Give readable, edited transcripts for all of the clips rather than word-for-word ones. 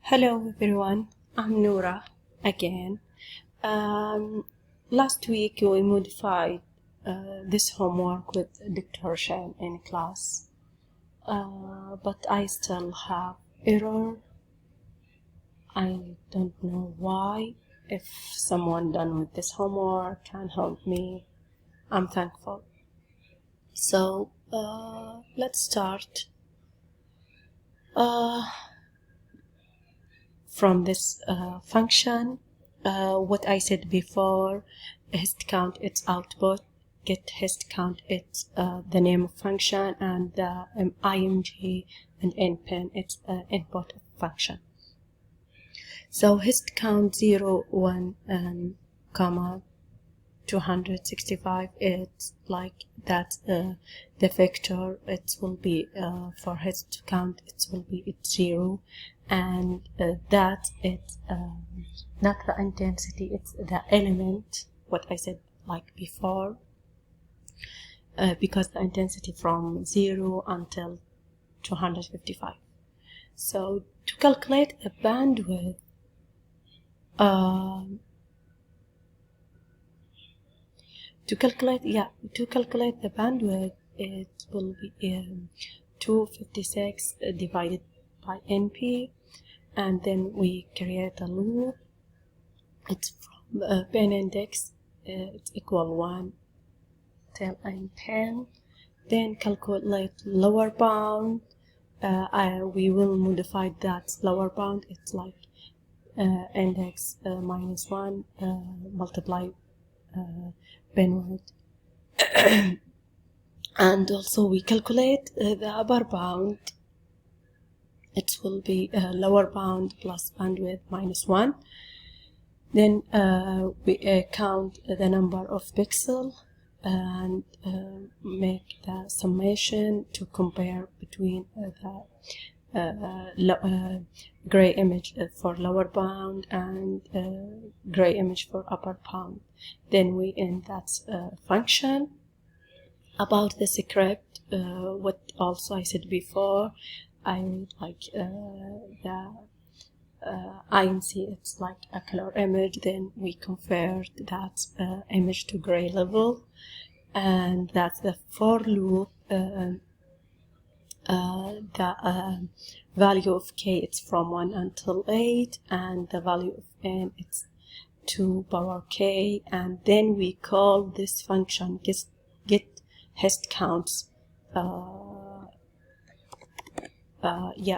Hello everyone, I'm Noura again. Last week we modified this homework with Dr. Shan in class, but I still have error. I don't know why. If someone done with this homework can help me, I'm thankful. So let's start. From this function, what I said before, hist count its output, get hist count its the name of function, and the img and npin its input of function. So hist count 0, 1, and comma 265, it's like that the vector it will be for hist count it will be it's 0, and that it's not the intensity, it's the element, what I said like before, because the intensity from 0 until 255. So to calculate a bandwidth, to calculate the bandwidth, it will be 256 divided by NP, and then we create a loop. It's from pen index, it's equal 1 till n10. Then calculate lower bound. We will modify that lower bound. It's like index minus 1 multiply pen width. And also we calculate the upper bound. It will be lower bound plus bandwidth minus 1. Then we count the number of pixels and make the summation to compare between the gray image for lower bound and gray image for upper bound. Then we end that function. About the script, what also I said before, I would like the IMC, it's like a color image. Then we convert that image to gray level, and that's the for loop. The value of k it's from 1 until 8, and the value of n it's 2 power k, and then we call this function get hist counts.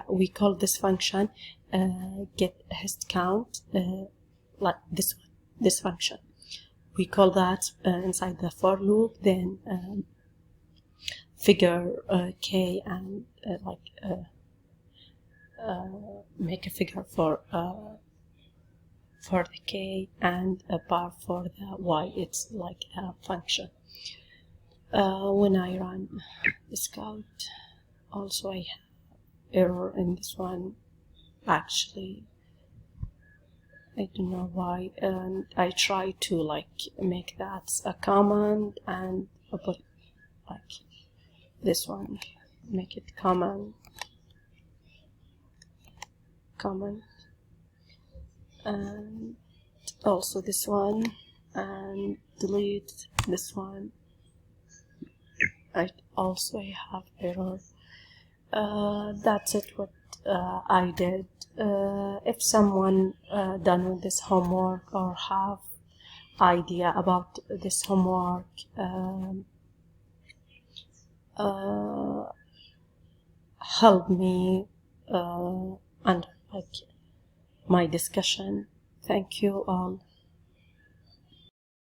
We call this function get hist count, like this function. We call that inside the for loop. Then figure k and make a figure for the k and a bar for the y. It's like a function. When I run scout, also I have error in this one. Actually, I don't know why, and I try to like make that a command and put like this one, make it command, and also this one, and delete this one. I also have error. That's it what I did. If someone done with this homework or have idea about this homework, help me under like my discussion. Thank you all.